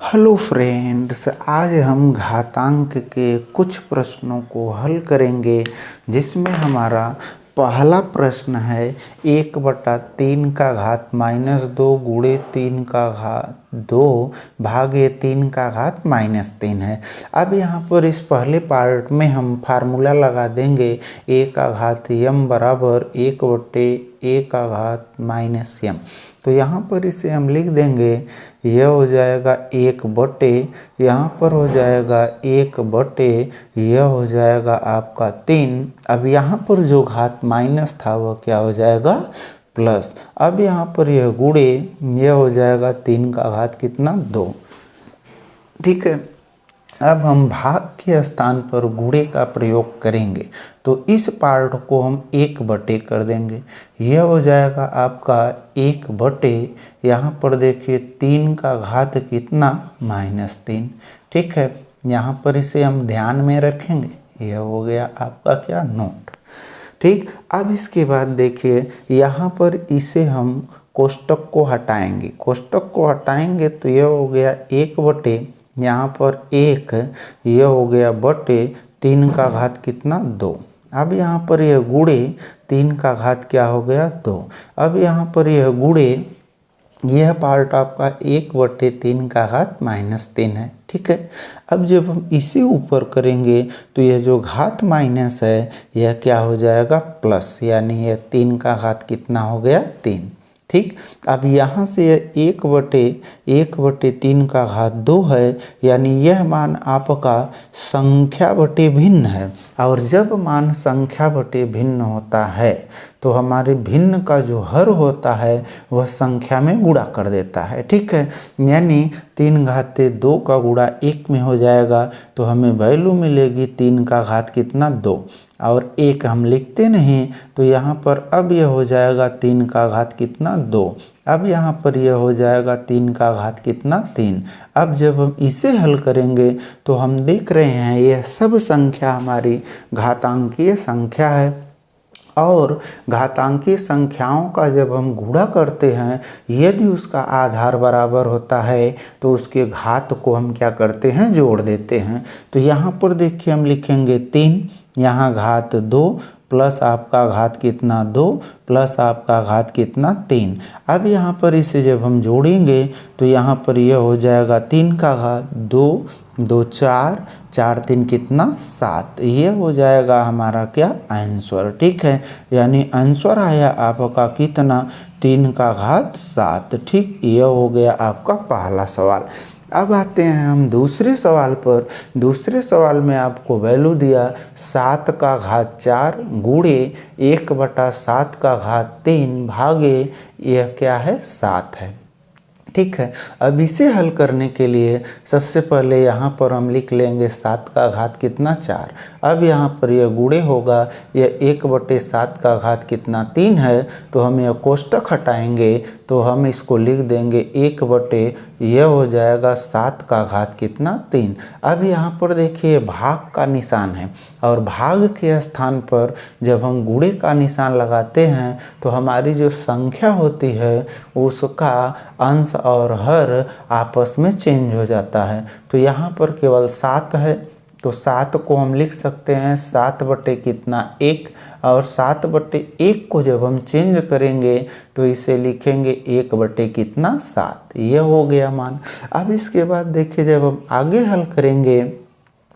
Hello friends, आज हम घातांक के कुछ प्रश्नों को हल करेंगे जिसमें हमारा पहला प्रश्न है 1/3 का घात -2 गुणे 3 का घात 2 भागे 3 का घात -3 है। अब यहाँ पर इस पहले पार्ट में हम फार्मूला लगा देंगे a का घात m बराबर 1/a का घात -m। तो यहाँ पर इसे हम लिख देंगे, यह हो जाएगा 1/, यहाँ पर हो जाएगा 1/, यह हो जाएगा आपका 3। अब यहाँ पर जो घात माइनस था वह क्या हो जाएगा प्लस। अब यहाँ पर यह गुणे, यह हो जाएगा 3 का घात कितना 2। ठीक है, अब हम भाग के स्थान पर गुणे का प्रयोग करेंगे तो इस पार्ट को हम 1/, कर देंगे। यह हो जाएगा आपका 1/, यहाँ पर देखिए 3 का घात कितना -3। ठीक है, यहाँ पर इसे हम ध्यान में रखेंगे। यह हो गया आपका क्या नोट। ठीक, अब इसके बाद देखिए यहाँ पर इसे हम कोष्टक को हटाएंगे। कोष्टक को हटाएंगे तो यह हो गया 1/, यहाँ पर 1, यह हो गया बटे 3 का घात कितना 2। अब यहाँ पर यह गुणे 3 का घात क्या हो गया 2। अब यहाँ पर यह गुणे, यह पार्ट आपका 1/3 का घात -3 है। ठीक है, अब जब हम इसे ऊपर करेंगे तो यह जो घात माइनस है यह क्या हो जाएगा प्लस, यानी यह 3 का घात कितना हो गया 3। ठीक, अब यहाँ से 1/3 का घात 2 है, यानी यह मान आपका संख्या बटे भिन्न है। और जब मान संख्या बटे भिन्न होता है तो हमारे भिन्न का जो हर होता है वह संख्या में गुणा कर देता है। ठीक है, यानी 3/2 का गुणा 1 में हो जाएगा तो हमें वैल्यू मिलेगी 3 का घात कितना 2, और 1 हम लिखते नहीं तो यहाँ पर अब यह हो जाएगा 3 का घात कितना 2। अब यहाँ पर यह हो जाएगा 3 का घात कितना 3। अब जब हम इसे हल करेंगे तो हम देख रहे हैं यह सब संख्या हमारी घातांकीय संख्या है, और घातांकीय संख्याओं का जब हम गुणा करते हैं यदि उसका आधार बराबर होता है तो उसके घात को हम क्या करते हैं जोड़ देते हैं। तो यहाँ पर देखिए हम लिखेंगे 3, यहाँ घात 2 प्लस आपका घात कितना 2 प्लस आपका घात कितना 3। अब यहाँ पर इसे जब हम जोड़ेंगे तो यहाँ पर यह हो जाएगा 3 का घात 2, 2 4, 4 3 कितना 7। ये हो जाएगा हमारा क्या आंसर। ठीक है, यानी आंसर आया आपका कितना 3 का घात 7। ठीक, यह हो गया आपका पहला सवाल। अब आते हैं हम दूसरे सवाल पर। दूसरे सवाल में आपको वैल्यू दिया 7 का घात 4 गुणे 1/7 का घात 3 भागे यह क्या है 7 है। ठीक है, अब इसे हल करने के लिए सबसे पहले यहाँ पर हम लिख लेंगे 7 का घात कितना 4। अब यहाँ पर यह गुणे होगा, यह 1/7 का घात कितना 3 है, तो हम यह कोष्टक हटाएंगे तो हम इसको लिख देंगे 1/, यह हो जाएगा 7 का घात कितना 3। अब यहाँ पर देखिए भाग का निशान है, और भाग के स्थान पर जब हम गुणे का निशान लगाते हैं तो हमारी जो संख्या होती है उसका अंश और हर आपस में चेंज हो जाता है। तो यहाँ पर केवल 7 है तो 7 को हम लिख सकते हैं 7/, कितना 1, और 7/1 को जब हम चेंज करेंगे तो इसे लिखेंगे 1/, कितना 7। यह हो गया मान। अब इसके बाद देखिए जब हम आगे हल करेंगे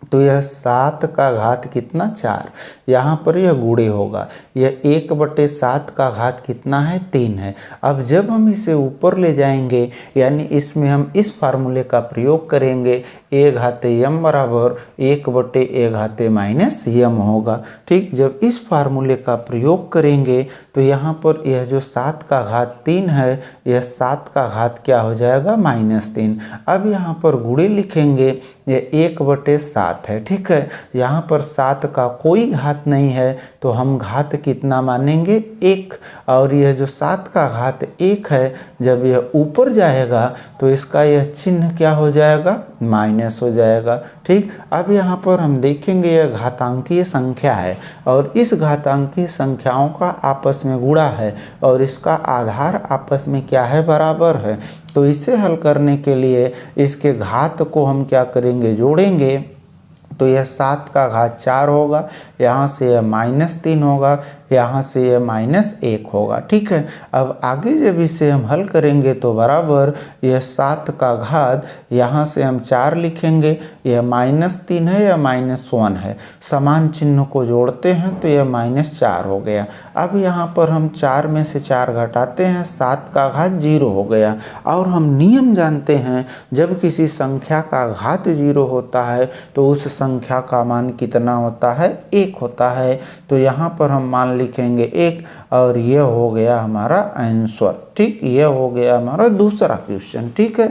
तो यह 7 का घात कितना 4, यहाँ पर यह गुणे होगा, यह 1/7 का घात कितना है 3 है। अब जब हम इसे ऊपर ले जाएंगे यानी इसमें हम इस फार्मूले का प्रयोग करेंगे, a घात m बराबर 1/a घात -m होगा। ठीक, जब इस फार्मूले का प्रयोग करेंगे तो यहाँ पर यह जो 7 का घात 3 है यह 7 का घात क्या हो जाएगा -3। अब यहाँ पर गुणे लिखेंगे, यह 1/7 7 है। ठीक है, यहाँ पर 7 का कोई घात नहीं है तो हम घात कितना मानेंगे 1। और यह जो 7 का घात 1 है, जब यह ऊपर जाएगा तो इसका यह चिन्ह क्या हो जाएगा, माइनस हो जाएगा। ठीक, अब यहाँ पर हम देखेंगे यह घातांकीय संख्या है और इस घातांकीय संख्याओं का आपस में गुणा है और इसका आधार आपस में क्या है, बराबर है। तो इसे हल करने के लिए इसके घात को हम क्या करेंगे, जोड़ेंगे। तो यह 7 का घात 4 होगा, यहाँ से यह -3 होगा, यहाँ से यह -1 होगा। ठीक है, अब आगे जब इसे हम हल करेंगे तो बराबर यह 7 का घात, यहाँ से हम 4 लिखेंगे, यह -3 है, यह -1 है, समान चिन्ह को जोड़ते हैं तो यह -4 हो गया। अब यहाँ पर हम 4 में से 4 घटाते हैं, 7 का घात 0 हो गया। और हम नियम जानते हैं, जब किसी संख्या का घात 0 होता है तो उस संख्या का मान कितना होता है, 1 होता है। तो यहाँ पर हम मान लिखेंगे 1 और यह हो गया हमारा आंसर। ठीक, यह हो गया हमारा दूसरा क्वेश्चन। ठीक है,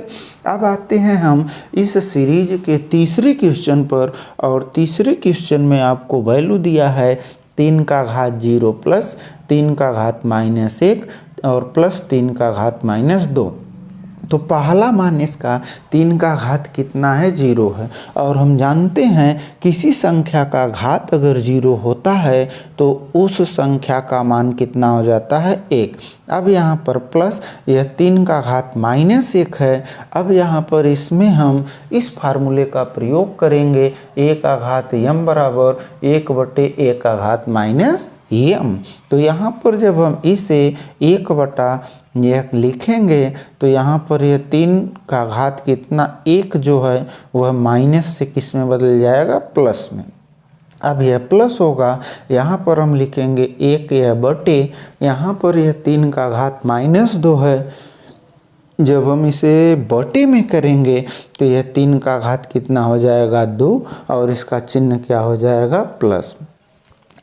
अब आते हैं हम इस सीरीज के तीसरे क्वेश्चन पर। और तीसरे क्वेश्चन में आपको वैल्यू दिया है 3 का घात 0 प्लस 3 का घात -1 और प्लस 3 का घात -2। तो पहला मान इसका 3 का घात कितना है, 0 है। और हम जानते हैं किसी संख्या का घात अगर 0 होता है तो उस संख्या का मान कितना हो जाता है, 1। अब यहाँ पर प्लस यह 3 का घात -1 है। अब यहाँ पर इसमें हम इस फार्मूले का प्रयोग करेंगे, a का घात m बराबर 1/a का घात -m। तो यहाँ पर जब हम इसे 1 यह लिखेंगे तो यहाँ पर यह 3 का घात कितना 1 जो है वह माइनस से किस में बदल जाएगा, प्लस में। अब यह प्लस होगा, यहाँ पर हम लिखेंगे 1 या बटे, यहाँ पर यह 3 का घात -2 है। जब हम इसे बटे में करेंगे तो यह 3 का घात कितना हो जाएगा, 2 और इसका चिन्ह क्या हो जाएगा, प्लस।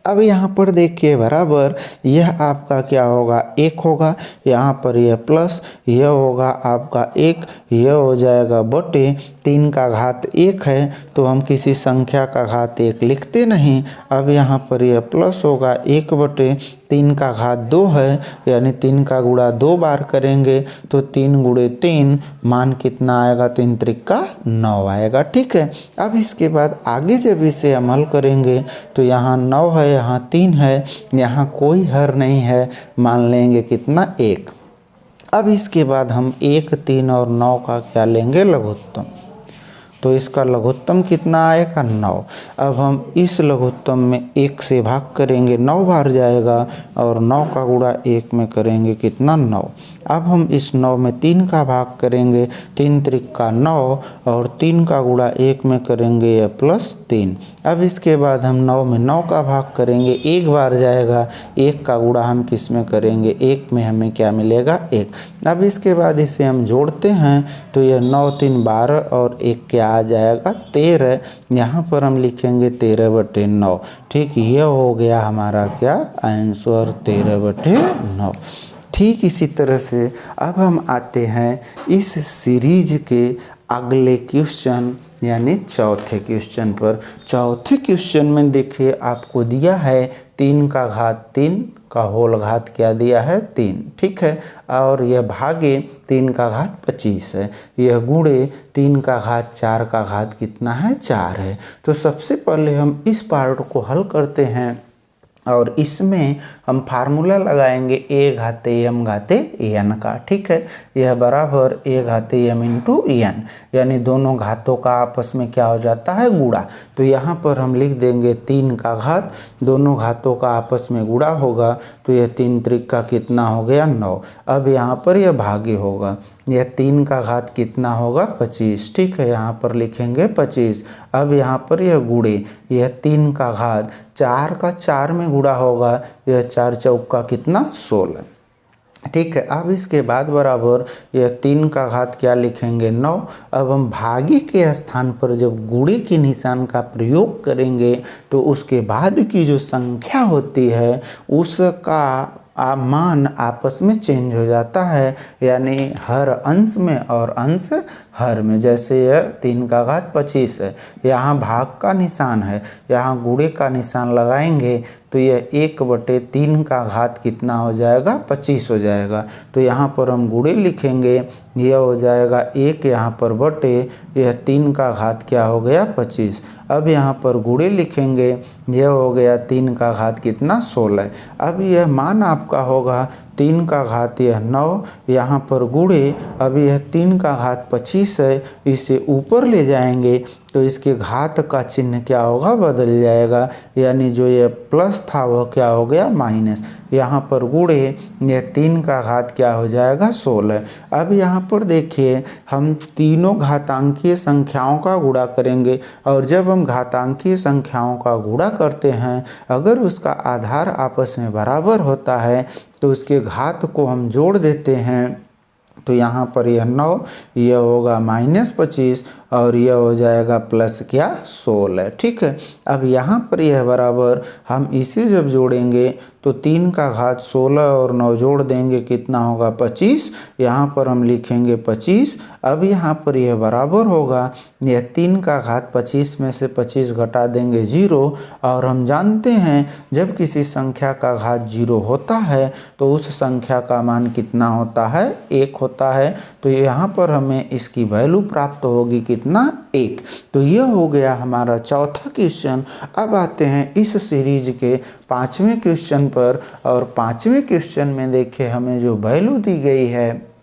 अब यहाँ पर देखिए बराबर यह आपका क्या होगा, 1 होगा, यहाँ पर यह प्लस, यह होगा आपका 1, यह हो जाएगा बटे 3 का घात 1 है तो हम किसी संख्या का घात 1 लिखते नहीं। अब यहाँ पर यह प्लस होगा, 1/3 का घात 2 है, यानी 3 का गुणा 2 बार करेंगे तो 3 × 3 मान कितना आएगा, 3 त्रिका 9 आएगा। ठीक है, अब इसके बाद आगे जब इसे हम हल करेंगे तो यहाँ 9 है, यहाँ 3 है, यहाँ कोई हर नहीं है, मान लेंगे कितना, 1। अब इसके बाद हम 1, 3 और 9 का क्या लेंगे, लघुत्तम। तो इसका लघुत्तम कितना आएगा, 9। अब हम इस लघुत्तम में 1 से भाग करेंगे, 9 बार जाएगा और 9 का गुणा 1 में करेंगे कितना, 9। अब हम इस 9 में 3 का भाग करेंगे, 3 त्रिका 9 और 3 का गुणा 1 में करेंगे यह +3। अब इसके बाद हम 9 में 9 का भाग करेंगे, 1 बार जाएगा, 1 का गुणा हम किस में करेंगे, 1 में हमें क्या मिलेगा, 1। अब इसके बाद इसे हम जोड़ते हैं तो यह 9 3 12 और 1 क्या आ जाएगा, 13। यहाँ पर हम लिखेंगे 13/9। ठीक, यह हो गया हमारा क्या आंसर, 13/9। ठीक इसी तरह से अब हम आते हैं इस सीरीज के अगले क्वेश्चन यानी चौथे क्वेश्चन पर। चौथे क्वेश्चन में देखिए आपको दिया है 3 का घात 3 का होल घात क्या दिया है, 3। ठीक है, और यह भागे 3 का घात 25 है, यह गुणे 3 का घात 4 का घात कितना है, 4 है। तो सबसे पहले हम इस पार्ट को हल करते हैं और इसमें हम फार्मूला लगाएंगे a घाते m घाते n का। ठीक है, यह बराबर a घाते m × n, यानी दोनों घातों का आपस में क्या हो जाता है, गुणा। तो यहाँ पर हम लिख देंगे 3 का घात, दोनों घातों का आपस में गुणा होगा तो यह 3 त्रिका कितना हो गया, 9। अब यहाँ पर यह भागे होगा, यह 3 का घात कितना होगा, 25। ठीक है, यहाँ पर लिखेंगे 25। अब यहाँ पर यह गुणे, यह 3 का घात 4 का 4 में गुणा होगा, यह 4 चौका कितना, 16। ठीक है, अब इसके बाद बराबर यह 3 का घात क्या लिखेंगे, 9। अब हम भागे के स्थान पर जब गुणे के निशान का प्रयोग करेंगे तो उसके बाद की जो संख्या होती है उसका मान आपस में चेंज हो जाता है, यानी हर अंश में और अंश हर में। जैसे यह 3 का घात 25 है, यहाँ भाग का निशान है, यहाँ गुणे का निशान लगाएंगे तो यह 1/3 का घात कितना हो जाएगा, 25 हो जाएगा। तो यहाँ पर हम गुणे लिखेंगे, यह हो जाएगा 1 यहाँ पर बटे यह 3 का घात क्या हो गया, 25। अब यहाँ पर गुणे लिखेंगे, यह हो गया 3 का घात कितना, 16। अब यह मान आपका होगा 3 का घात यह 9, यहाँ पर गुणे, अब यह 3 का घात 25 है, इसे ऊपर ले जाएंगे तो इसके घात का चिन्ह क्या होगा, बदल जाएगा, यानी जो ये प्लस था वह क्या हो गया, माइनस। यहाँ पर गुणे यह 3 का घात क्या हो जाएगा, 16। अब यहाँ पर देखिए हम तीनों घातांकीय संख्याओं का गुणा करेंगे, और जब हम घातांकीय संख्याओं का गुणा करते हैं अगर उसका आधार आपस में बराबर होता है तो उसके घात को हम जोड़ देते हैं। तो यहाँ पर यह 9, यह होगा -25 और यह हो जाएगा प्लस क्या, 16। ठीक है। अब यहाँ पर यह बराबर, हम इसे जब जोड़ेंगे तो 3 का घात 16 और 9 जोड़ देंगे कितना होगा, 25। यहाँ पर हम लिखेंगे 25। अब यहाँ पर यह बराबर होगा, यह 3 का घात 25 में से 25 घटा देंगे 0, और हम जानते हैं जब किसी संख्या का घात 0 होता है तो उस संख्या का मान कितना होता है, 1 होता है। तो यहाँ पर हमें इसकी वैल्यू प्राप्त होगी कितना, 1। तो यह हो गया हमारा चौथा क्वेश्चन। अब आते हैं इस सीरीज के 5वें क्वेश्चन पर, और 5वें क्वेश्चन में देखिए हमें जो वैल्यू दी गई है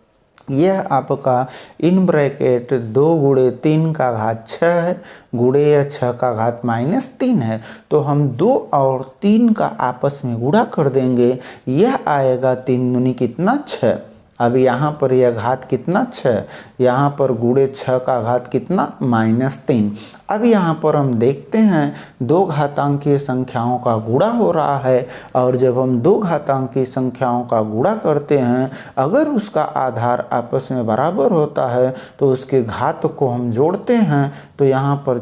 यह आपका इन ब्रैकेट 2 गुणे 3 का घात 6 है, गुणे या 6 का घात -3 है। तो हम 2 और 3 का आपस में गुणा कर देंगे, यह आएगा 3 दूनी कितना, 6। अब यहाँ पर यह घात कितना, 6, यहाँ पर गुणे 6 का घात कितना, -3। अब यहाँ पर हम देखते हैं 2 घातांकीय संख्याओं का गुणा हो रहा है, और जब हम 2 घातांकीय संख्याओं का गुणा करते हैं अगर उसका आधार आपस में बराबर होता है तो उसके घात को हम जोड़ते हैं। तो यहाँ पर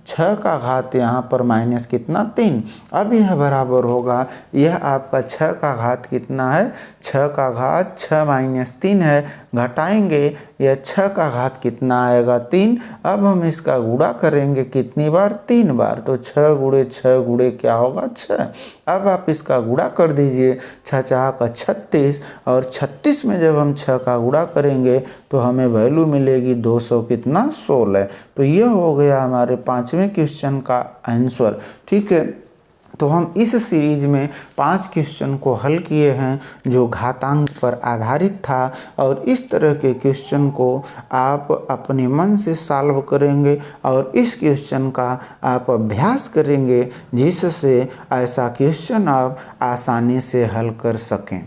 6 का घात यहाँ पर माइनस कितना, 3। अब यह बराबर होगा, यह आपका 6 का घात कितना है, 6 का घात 6 - 3 है, घटाएंगे यह 6 का घात कितना आएगा, 3। अब हम इसका गुणा करेंगे कितनी बार, 3 बार। तो 6 गुणे 6 गुणे क्या होगा, 6। अब आप इसका गुणा कर दीजिए, 6 6 का 36, और 36 में जब हम 6 का गुणा करेंगे तो हमें वैल्यू मिलेगी 200 कितना, 16। तो यह हो गया हमारे 5वें क्वेश्चन का आंसर। ठीक है। तो हम इस सीरीज में 5 क्वेश्चन को हल किए हैं जो घातांक पर आधारित था, और इस तरह के क्वेश्चन को आप अपने मन से सॉल्व करेंगे और इस क्वेश्चन का आप अभ्यास करेंगे जिससे ऐसा क्वेश्चन आप आसानी से हल कर सकें।